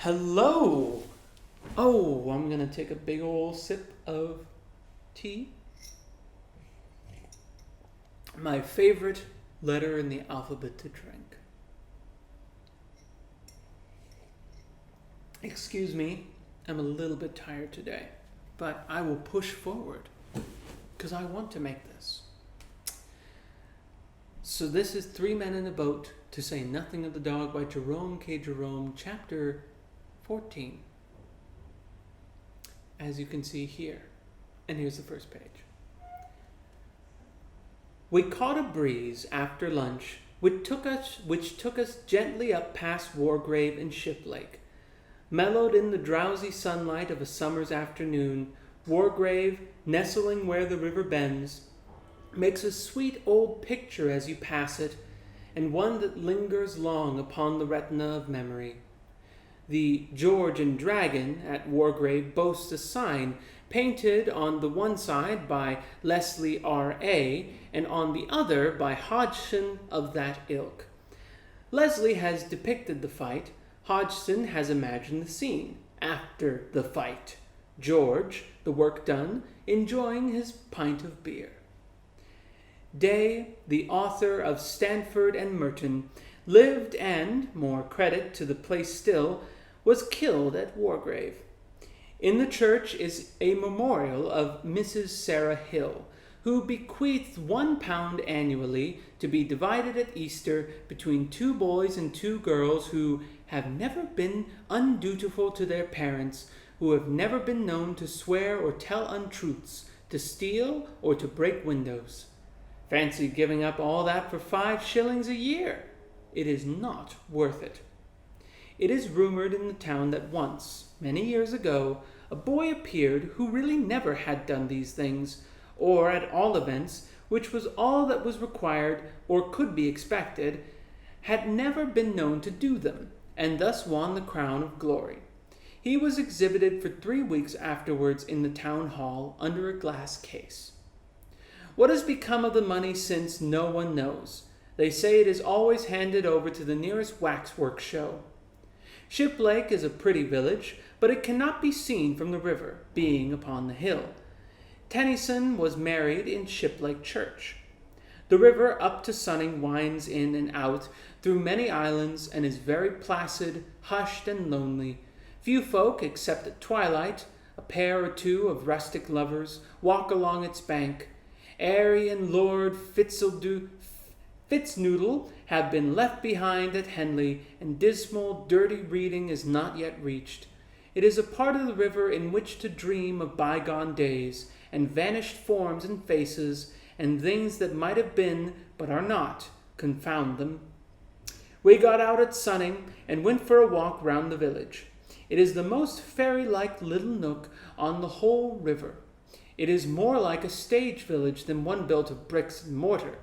Hello! Oh, I'm gonna take a big old sip of tea. My favorite letter in the alphabet to drink. Excuse me, I'm a little bit tired today, but I will push forward because I want to make this. So this is Three Men in a Boat to Say Nothing of the Dog by Jerome K. Jerome, chapter 14. As you can see here. And here's the first page. We caught a breeze after lunch which took us gently up past Wargrave and Ship Lake. Mellowed in the drowsy sunlight of a summer's afternoon, Wargrave, nestling where the river bends, makes a sweet old picture as you pass it, and one that lingers long upon the retina of memory. The George and Dragon at Wargrave boasts a sign painted on the one side by Leslie R.A. and on the other by Hodgson of that ilk. Leslie has depicted the fight. Hodgson has imagined the scene after the fight. George, the work done, enjoying his pint of beer. Day, the author of Stanford and Merton, lived and, more credit to the place still, was killed at Wargrave. In the church is a memorial of Mrs. Sarah Hill, who bequeathed £1 annually to be divided at Easter between 2 boys and 2 girls who have never been undutiful to their parents, who have never been known to swear or tell untruths, to steal or to break windows. Fancy giving up all that for 5 shillings a year. It is not worth it. It is rumored in the town that once, many years ago, a boy appeared who really never had done these things, or at all events, which was all that was required or could be expected, had never been known to do them, and thus won the crown of glory. He was exhibited for 3 weeks afterwards in the town hall under a glass case. What has become of the money since, no one knows. They say it is always handed over to the nearest waxwork show. Ship Lake is a pretty village, but it cannot be seen from the river, being upon the hill. Tennyson was married in Ship Lake Church. The river up to Sunning winds in and out through many islands and is very placid, hushed, and lonely. Few folk, except at twilight, a pair or 2 of rustic lovers, walk along its bank. Airy and Lord Fitznudel have been left behind at Henley, and dismal, dirty reading is not yet reached. It is a part of the river in which to dream of bygone days, and vanished forms and faces, and things that might have been, but are not, confound them. We got out at Sunning, and went for a walk round the village. It is the most fairy-like little nook on the whole river. It is more like a stage village than one built of bricks and mortar.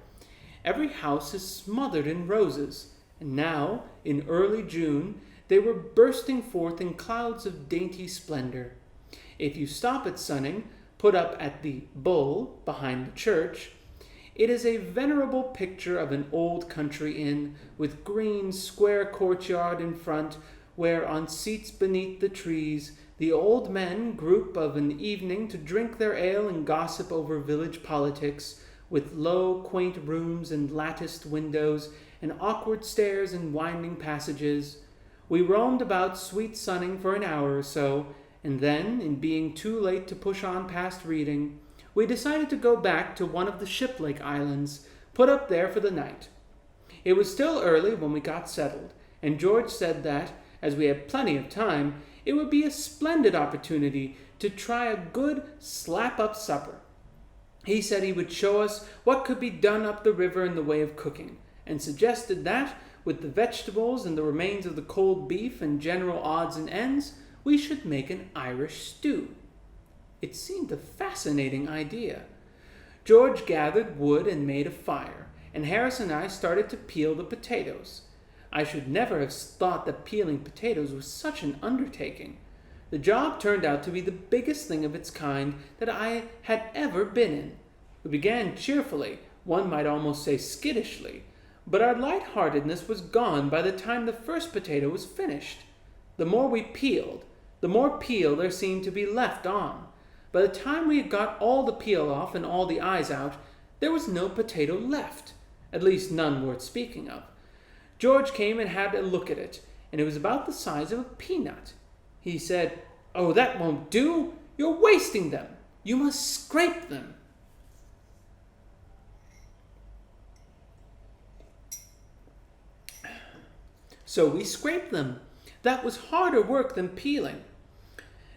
Every house is smothered in roses, and now, in early June, they were bursting forth in clouds of dainty splendor. If you stop at Sunning, put up at the Bull behind the church, it is a venerable picture of an old country inn, with green, square courtyard in front, where on seats beneath the trees, the old men group of an evening to drink their ale and gossip over village politics, with low, quaint rooms and latticed windows, and awkward stairs and winding passages. We roamed about sweet Sunning for an hour or so, and then, in being too late to push on past reading, we decided to go back to one of the Ship Lake Islands, put up there for the night. It was still early when we got settled, and George said that, as we had plenty of time, it would be a splendid opportunity to try a good slap-up supper. He said he would show us what could be done up the river in the way of cooking, and suggested that, with the vegetables and the remains of the cold beef and general odds and ends, we should make an Irish stew. It seemed a fascinating idea. George gathered wood and made a fire, and Harris and I started to peel the potatoes. I should never have thought that peeling potatoes was such an undertaking. The job turned out to be the biggest thing of its kind that I had ever been in. We began cheerfully, one might almost say skittishly, but our light-heartedness was gone by the time the first potato was finished. The more we peeled, the more peel there seemed to be left on. By the time we had got all the peel off and all the eyes out, there was no potato left, at least none worth speaking of. George came and had a look at it, and it was about the size of a peanut. He said, "Oh, that won't do. You're wasting them. You must scrape them." So we scraped them. That was harder work than peeling.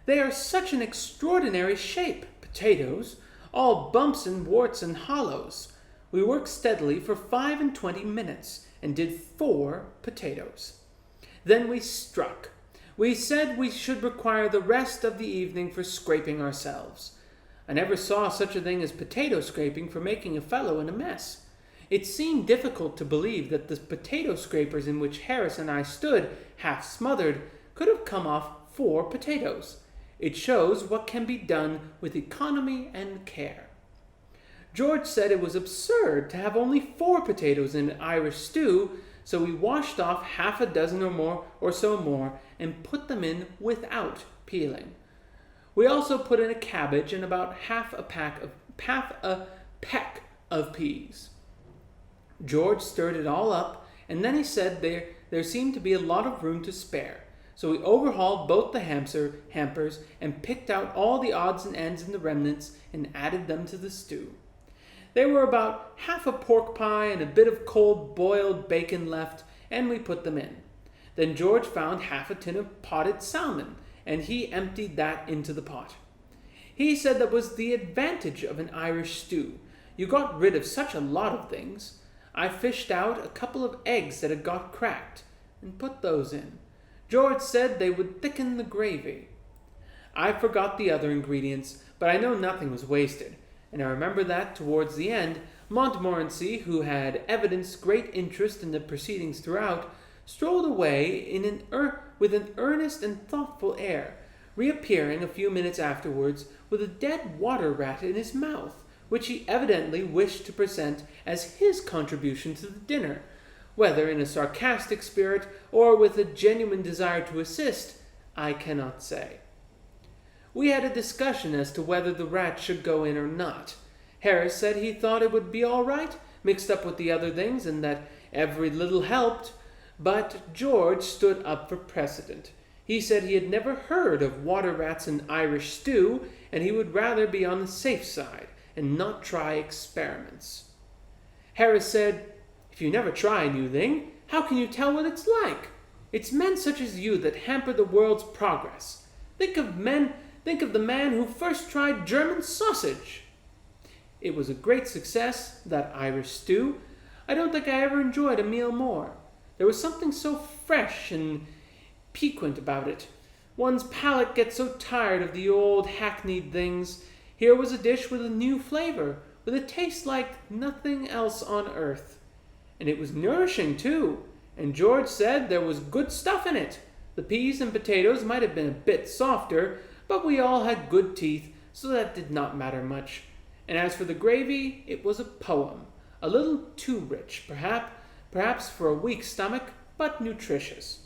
They are such an extraordinary shape, potatoes, all bumps and warts and hollows. We worked steadily for 25 minutes and did 4 potatoes. Then we struck. We said we should require the rest of the evening for scraping ourselves. I never saw such a thing as potato scraping for making a fellow in a mess. It seemed difficult to believe that the potato scrapers in which Harris and I stood, half smothered, could have come off 4 potatoes. It shows what can be done with economy and care. George said it was absurd to have only 4 potatoes in an Irish stew, so we washed off half a dozen or so more and put them in without peeling. We also put in a cabbage and about half a peck of peas. George stirred it all up, and then he said there seemed to be a lot of room to spare. So we overhauled both the hampers and picked out all the odds and ends and the remnants and added them to the stew. There were about half a pork pie and a bit of cold boiled bacon left, and we put them in. Then George found half a tin of potted salmon, and he emptied that into the pot. He said that was the advantage of an Irish stew. You got rid of such a lot of things. I fished out a couple of eggs that had got cracked and put those in. George said they would thicken the gravy. I forgot the other ingredients, but I know nothing was wasted, and I remember that towards the end, Montmorency, who had evidenced great interest in the proceedings throughout, strolled away with an earnest and thoughtful air, reappearing a few minutes afterwards with a dead water rat in his mouth, which he evidently wished to present as his contribution to the dinner. Whether in a sarcastic spirit or with a genuine desire to assist, I cannot say. We had a discussion as to whether the rat should go in or not. Harris said he thought it would be all right, mixed up with the other things, and that every little helped. But George stood up for precedent. He said he had never heard of water rats in Irish stew, and he would rather be on the safe side and not try experiments. Harris said, "If you never try a new thing, how can you tell what it's like? It's men such as you that hamper the world's progress. Think of the man who first tried German sausage." It was a great success, that Irish stew. I don't think I ever enjoyed a meal more. There was something so fresh and piquant about it. One's palate gets so tired of the old hackneyed things. Here was a dish with a new flavor, with a taste like nothing else on earth. And it was nourishing, too, and George said there was good stuff in it. The peas and potatoes might have been a bit softer, but we all had good teeth, so that did not matter much. And as for the gravy, it was a poem, a little too rich, perhaps for a weak stomach, but nutritious.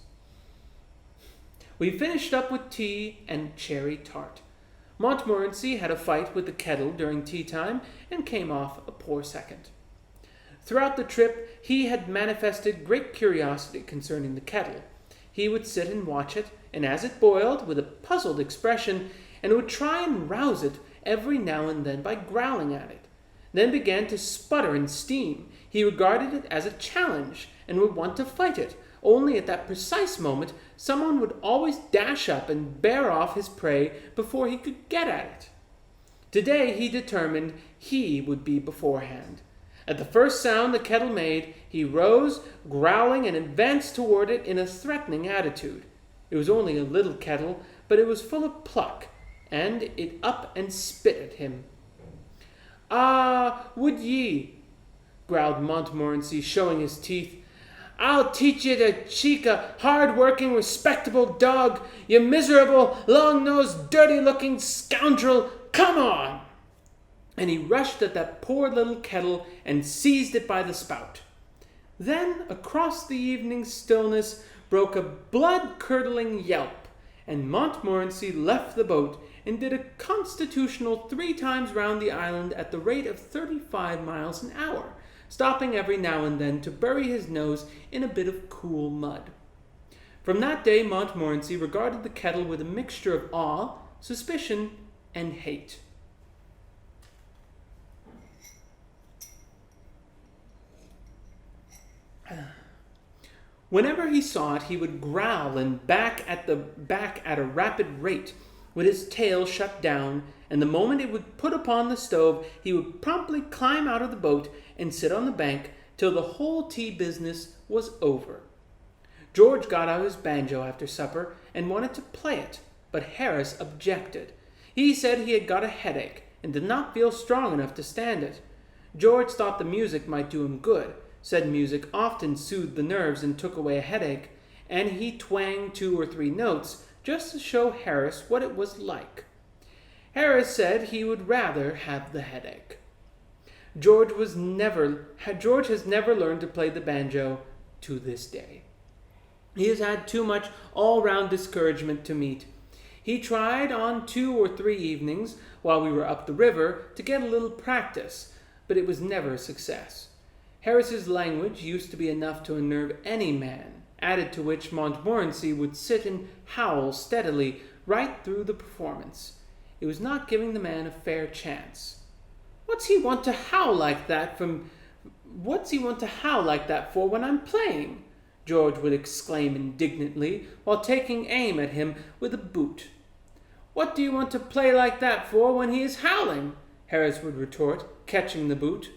We finished up with tea and cherry tart. Montmorency had a fight with the kettle during tea time and came off a poor second. Throughout the trip, he had manifested great curiosity concerning the kettle. He would sit and watch it, and as it boiled, with a puzzled expression, and would try and rouse it every now and then by growling at it. Then began to sputter and steam. He regarded it as a challenge, and would want to fight it. Only at that precise moment, someone would always dash up and bear off his prey before he could get at it. Today he determined he would be beforehand. At the first sound the kettle made, he rose, growling, and advanced toward it in a threatening attitude. It was only a little kettle, but it was full of pluck, and it up and spit at him. "Ah, would ye," growled Montmorency, showing his teeth, "I'll teach you to cheek a hard-working, respectable dog, you miserable, long-nosed, dirty-looking scoundrel. Come on!" And he rushed at that poor little kettle and seized it by the spout. Then, across the evening stillness, broke a blood-curdling yelp, and Montmorency left the boat and did a constitutional 3 times round the island at the rate of 35 miles an hour, stopping every now and then to bury his nose in a bit of cool mud. From that day Montmorency regarded the kettle with a mixture of awe, suspicion, and hate. Whenever he saw it, he would growl and back at a rapid rate, with his tail shut down, and the moment it would put upon the stove, he would promptly climb out of the boat and sit on the bank till the whole tea business was over. George got out his banjo after supper and wanted to play it, but Harris objected. He said he had got a headache and did not feel strong enough to stand it. George thought the music might do him good, said music often soothed the nerves and took away a headache, and he twanged 2 or 3 notes just to show Harris what it was like. Harris said he would rather have the headache. George has never learned to play the banjo to this day. He has had too much all-round discouragement to meet. He tried on 2 or 3 evenings while we were up the river to get a little practice, but it was never a success. Harris's language used to be enough to unnerve any man, added to which Montmorency would sit and howl steadily right through the performance. It was not giving the man a fair chance. What's he want to howl like that for when I'm playing? George would exclaim indignantly, while taking aim at him with a boot. What do you want to play like that for when he is howling? Harris would retort, catching the boot.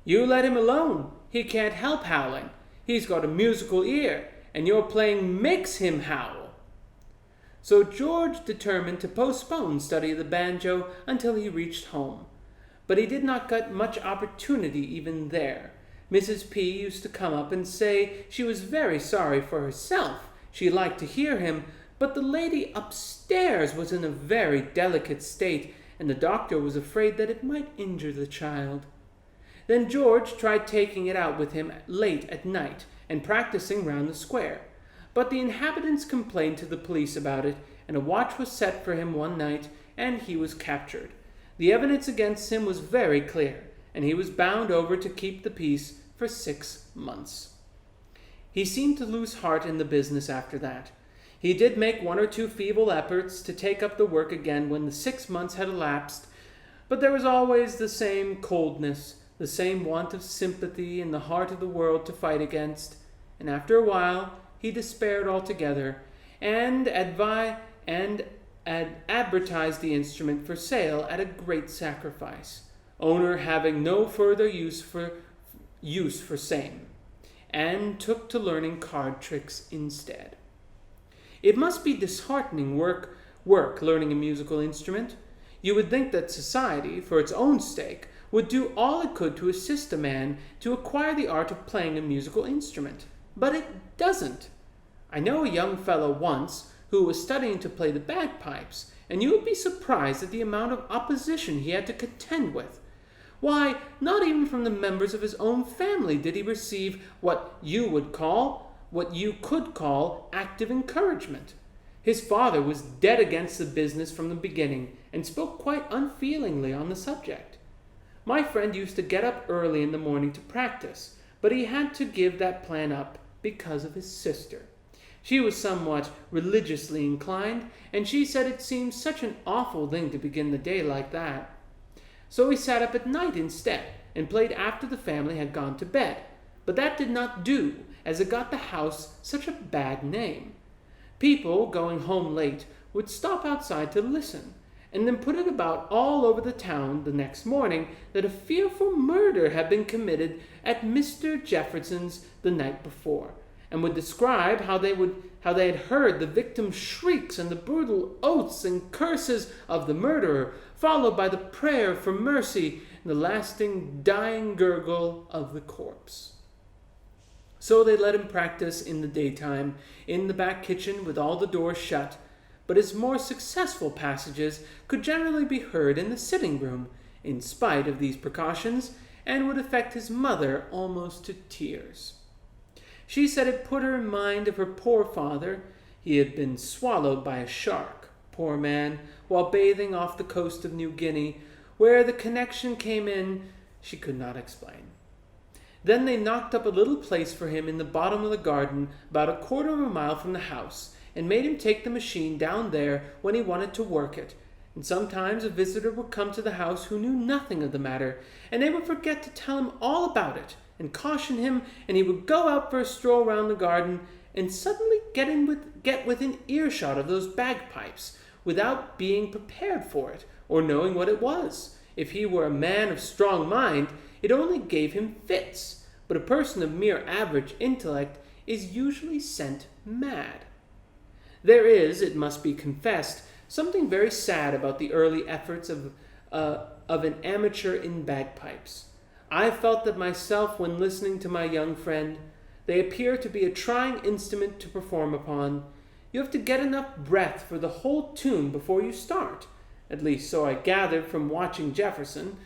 You let him alone. He can't help howling. He's got a musical ear, and your playing makes him howl. So George determined to postpone study of the banjo until he reached home. But he did not get much opportunity even there. Mrs. P. used to come up and say she was very sorry for herself. She liked to hear him, but the lady upstairs was in a very delicate state, and the doctor was afraid that it might injure the child. Then George tried taking it out with him late at night and practicing round the square. But the inhabitants complained to the police about it, and a watch was set for him one night, and he was captured. The evidence against him was very clear, and he was bound over to keep the peace for 6 months. He seemed to lose heart in the business after that. He did make 1 or 2 feeble efforts to take up the work again when the 6 months had elapsed, but there was always the same coldness, the same want of sympathy in the heart of the world to fight against, and after a while he despaired altogether, and advertised the instrument for sale at a great sacrifice, owner having no further use for same, and took to learning card tricks instead. It must be disheartening work learning a musical instrument. You would think that society, for its own sake, would do all it could to assist a man to acquire the art of playing a musical instrument. But it doesn't. I know a young fellow once who was studying to play the bagpipes, and you would be surprised at the amount of opposition he had to contend with. Why, not even from the members of his own family did he receive what you could call active encouragement. His father was dead against the business from the beginning, and spoke quite unfeelingly on the subject. My friend used to get up early in the morning to practice, but he had to give that plan up because of his sister. She was somewhat religiously inclined, and she said it seemed such an awful thing to begin the day like that. So he sat up at night instead, and played after the family had gone to bed. But that did not do, as it got the house such a bad name. People, going home late, would stop outside to listen, and then put it about all over the town the next morning that a fearful murder had been committed at Mr. Jefferson's the night before, and would describe how they had heard the victim's shrieks and the brutal oaths and curses of the murderer, followed by the prayer for mercy and the lasting dying gurgle of the corpse. So they let him practice in the daytime, in the back kitchen with all the doors shut, but his more successful passages could generally be heard in the sitting room, in spite of these precautions, and would affect his mother almost to tears. She said it put her in mind of her poor father. He had been swallowed by a shark, poor man, while bathing off the coast of New Guinea. Where the connection came in, she could not explain. Then they knocked up a little place for him in the bottom of the garden, about a quarter of a mile from the house, and made him take the machine down there when he wanted to work it. And sometimes a visitor would come to the house who knew nothing of the matter, and they would forget to tell him all about it, and caution him, and he would go out for a stroll round the garden, and suddenly get within earshot of those bagpipes, without being prepared for it, or knowing what it was. If he were a man of strong mind, it only gave him fits, but a person of mere average intellect is usually sent mad. There is, it must be confessed, something very sad about the early efforts of an amateur in bagpipes. I felt that myself when listening to my young friend. They appear to be a trying instrument to perform upon. You have to get enough breath for the whole tune before you start. At least so I gathered from watching Jefferson.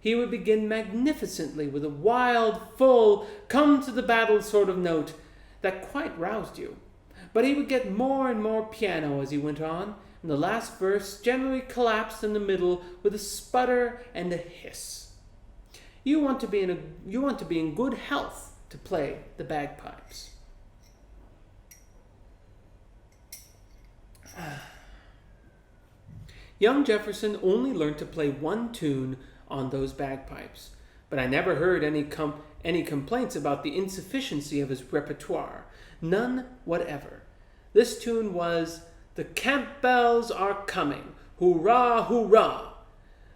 He would begin magnificently with a wild, full, come-to-the-battle sort of note that quite roused you. But he would get more and more piano as he went on, and the last verse generally collapsed in the middle with a sputter and a hiss. You want to be in good health to play the bagpipes. Young Jefferson only learned to play one tune on those bagpipes, but I never heard any complaints about the insufficiency of his repertoire. None whatever. This tune was, "The camp bells are coming, hurrah, hurrah."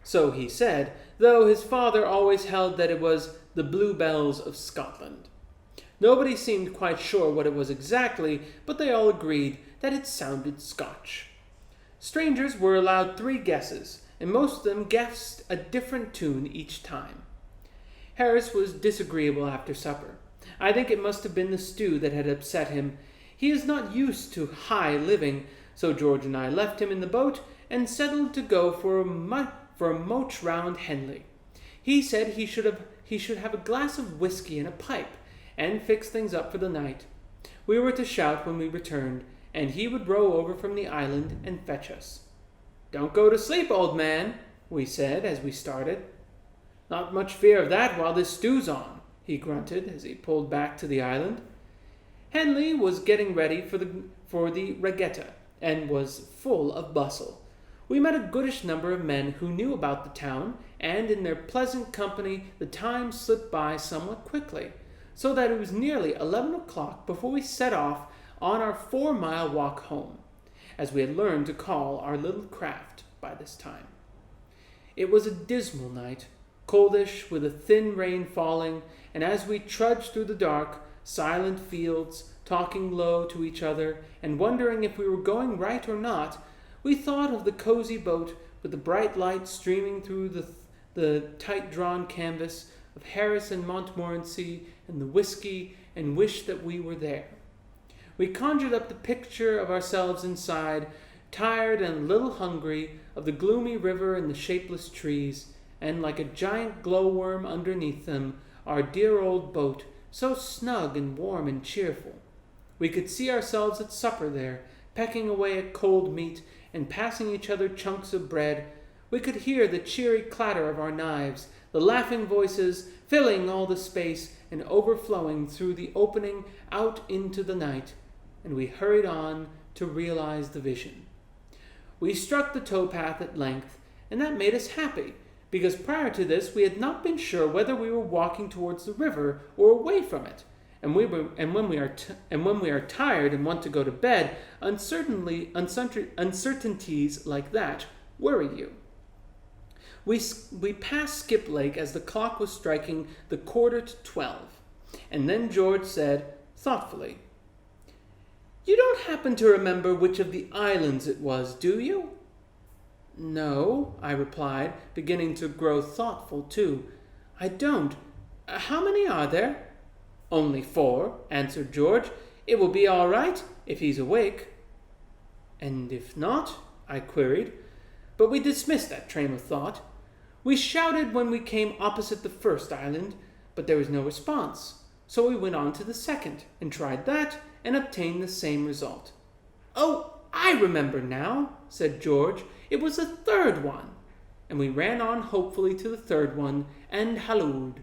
So he said, though his father always held that it was the Bluebells of Scotland. Nobody seemed quite sure what it was exactly, but they all agreed that it sounded Scotch. Strangers were allowed 3 guesses, and most of them guessed a different tune each time. Harris was disagreeable after supper. I think it must have been the stew that had upset him. He is not used to high living, so George and I left him in the boat and settled to go for a moach round Henley. He said he should have a glass of whiskey and a pipe, and fix things up for the night. We were to shout when we returned, and he would row over from the island and fetch us. "Don't go to sleep, old man," we said as we started. "Not much fear of that while this stew's on," he grunted as he pulled back to the island. Henley was getting ready for the regatta, and was full of bustle. We met a goodish number of men who knew about the town, and in their pleasant company the time slipped by somewhat quickly, so that it was nearly 11 o'clock before we set off on our 4-mile walk home, as we had learned to call our little craft by this time. It was a dismal night, coldish, with a thin rain falling, and as we trudged through the dark, silent fields, talking low to each other, and wondering if we were going right or not, we thought of the cozy boat with the bright light streaming through the tight-drawn canvas, of Harris and Montmorency and the whiskey, and wished that we were there. We conjured up the picture of ourselves inside, tired and a little hungry, of the gloomy river and the shapeless trees, and like a giant glowworm underneath them, our dear old boat, so snug and warm and cheerful. We could see ourselves at supper there, pecking away at cold meat and passing each other chunks of bread. We could hear the cheery clatter of our knives, the laughing voices filling all the space and overflowing through the opening out into the night, and we hurried on to realize the vision. We struck the towpath at length, and that made us happy, because prior to this we had not been sure whether we were walking towards the river or away from it. And when we are tired and want to go to bed, uncertainties like that worry you. We passed Skip Lake as the clock was striking the 11:45, and then George said, thoughtfully, "You don't happen to remember which of the islands it was, do you?" "No," I replied, beginning to grow thoughtful too. "I don't. How many are there?" "Only 4, answered George. "It will be all right, if he's awake." "And if not?" I queried. But we dismissed that train of thought. We shouted when we came opposite the first island, but there was no response. So we went on to the second, and tried that, and obtained the same result. "Oh, I remember now," said George. "It was the third one." And we ran on hopefully to the third one, and hallooed.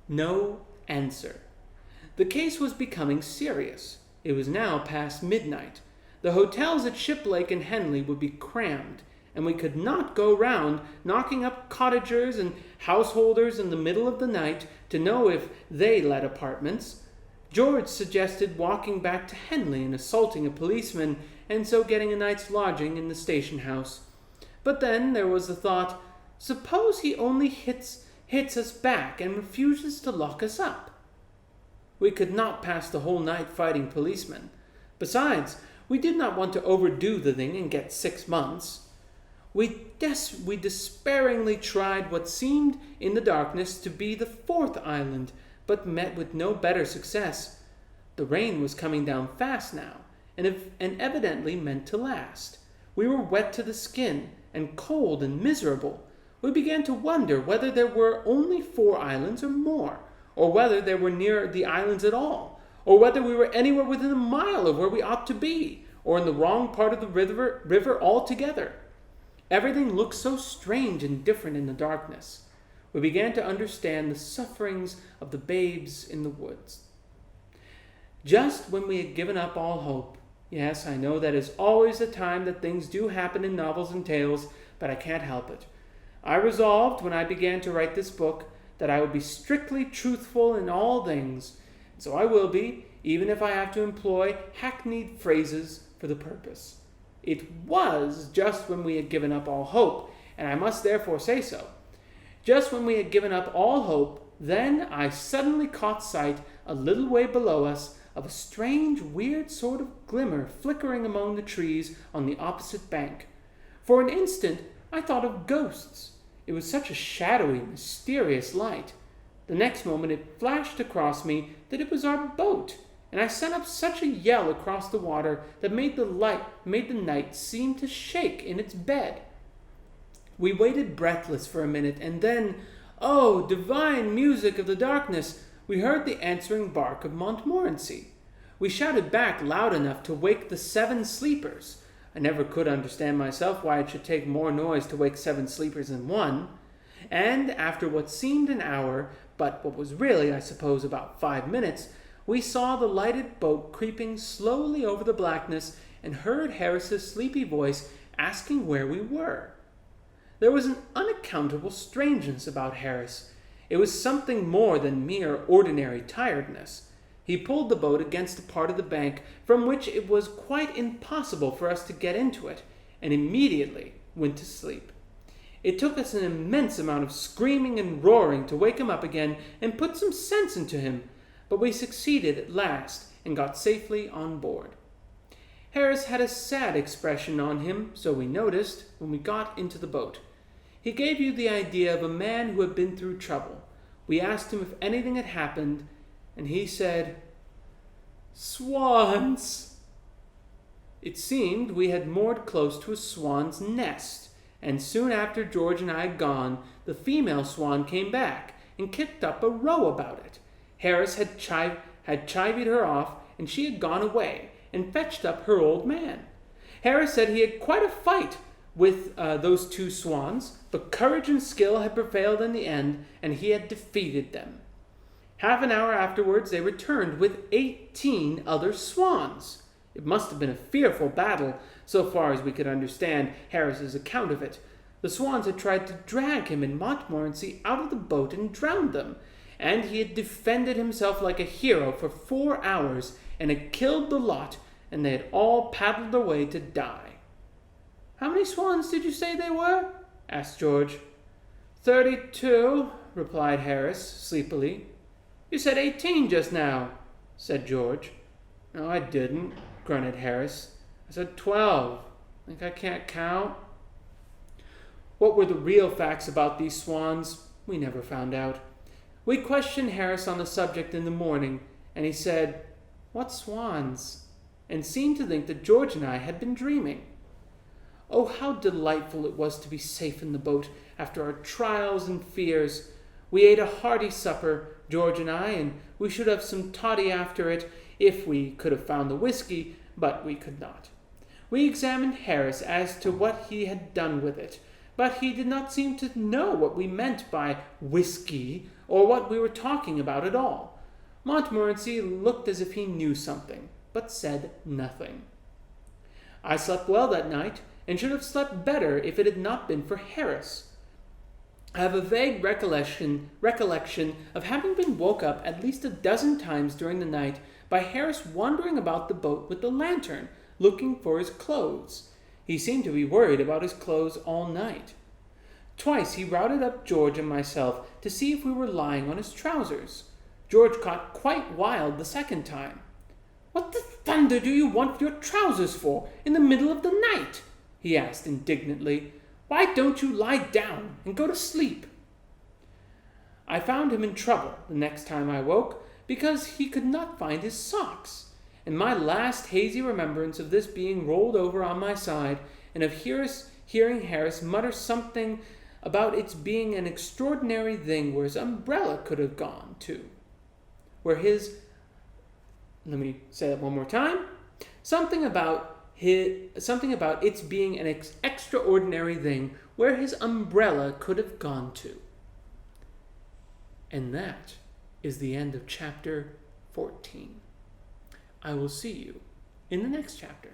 No answer. The case was becoming serious. It was now past midnight. The hotels at Shiplake and Henley would be crammed, and we could not go round knocking up cottagers and householders in the middle of the night to know if they let apartments. George suggested walking back to Henley and assaulting a policeman, and so getting a night's lodging in the station house. But then there was the thought, suppose he only hits us back and refuses to lock us up? We could not pass the whole night fighting policemen. Besides, we did not want to overdo the thing and get 6 months. We despairingly tried what seemed in the darkness to be the fourth island, but met with no better success. The rain was coming down fast now, and evidently meant to last. We were wet to the skin, and cold and miserable. We began to wonder whether there were only 4 islands or more, or whether they were near the islands at all, or whether we were anywhere within a mile of where we ought to be, or in the wrong part of the river altogether. Everything looked so strange and different in the darkness. We began to understand the sufferings of the babes in the woods. Just when we had given up all hope, yes, I know that is always the time that things do happen in novels and tales, but I can't help it. I resolved, when I began to write this book, that I would be strictly truthful in all things. So I will be, even if I have to employ hackneyed phrases for the purpose. It was just when we had given up all hope, and I must therefore say so. Just when we had given up all hope, then I suddenly caught sight, a little way below us, of a strange, weird sort of glimmer flickering among the trees on the opposite bank. For an instant, I thought of ghosts. It was such a shadowy, mysterious light. The next moment it flashed across me that it was our boat, and I sent up such a yell across the water that made the night seem to shake in its bed. We waited breathless for a minute, and then, oh, divine music of the darkness, we heard the answering bark of Montmorency. We shouted back loud enough to wake the 7 sleepers. I never could understand myself why it should take more noise to wake 7 sleepers than one. And after what seemed an hour, but what was really, I suppose, about 5 minutes, we saw the lighted boat creeping slowly over the blackness and heard Harris's sleepy voice asking where we were. There was an unaccountable strangeness about Harris. It was something more than mere ordinary tiredness. He pulled the boat against a part of the bank from which it was quite impossible for us to get into it, and immediately went to sleep. It took us an immense amount of screaming and roaring to wake him up again and put some sense into him, but we succeeded at last and got safely on board. Harris had a sad expression on him, so we noticed, when we got into the boat. He gave you the idea of a man who had been through trouble. We asked him if anything had happened, and he said, "Swans." It seemed we had moored close to a swan's nest, and soon after George and I had gone, the female swan came back and kicked up a row about it. Harris had chivied her off, and she had gone away and fetched up her old man. Harris said he had quite a fight with those 2 swans, but courage and skill had prevailed in the end, and he had defeated them. Half an hour afterwards they returned with 18 other swans. It must have been a fearful battle, so far as we could understand Harris's account of it. The swans had tried to drag him and Montmorency out of the boat and drowned them, and he had defended himself like a hero for 4 hours, and had killed the lot, and they had all paddled away to die. "How many swans did you say they were?" asked George. 32, replied Harris, sleepily. "You said 18 just now," said George. "No, I didn't," grunted Harris. "I said 12. Think I can't count?" What were the real facts about these swans, we never found out. We questioned Harris on the subject in the morning, and he said, "What swans?" and seemed to think that George and I had been dreaming. Oh, how delightful it was to be safe in the boat after our trials and fears. We ate a hearty supper, George and I, and We should have some toddy after it if we could have found the whiskey, but we could not. We examined Harris as to what he had done with it, but he did not seem to know what we meant by whiskey or what we were talking about at all. Montmorency looked as if he knew something, but said nothing. I slept well that night, and should have slept better if it had not been for Harris. I have a vague recollection of having been woke up at least a dozen times during the night by Harris wandering about the boat with the lantern, looking for his clothes. He seemed to be worried about his clothes all night. Twice he routed up George and myself to see if we were lying on his trousers. George got quite wild the second time. "What the thunder do you want your trousers for in the middle of the night?" he asked indignantly. "Why don't you lie down and go to sleep?" I found him in trouble the next time I woke because he could not find his socks, and my last hazy remembrance of this being rolled over on my side and of hearing Harris mutter something about its being an extraordinary thing where his umbrella could have gone to. Let me say that one more time. Something about its being an extraordinary thing where his umbrella could have gone to. And that is the end of chapter 14. I will see you in the next chapter.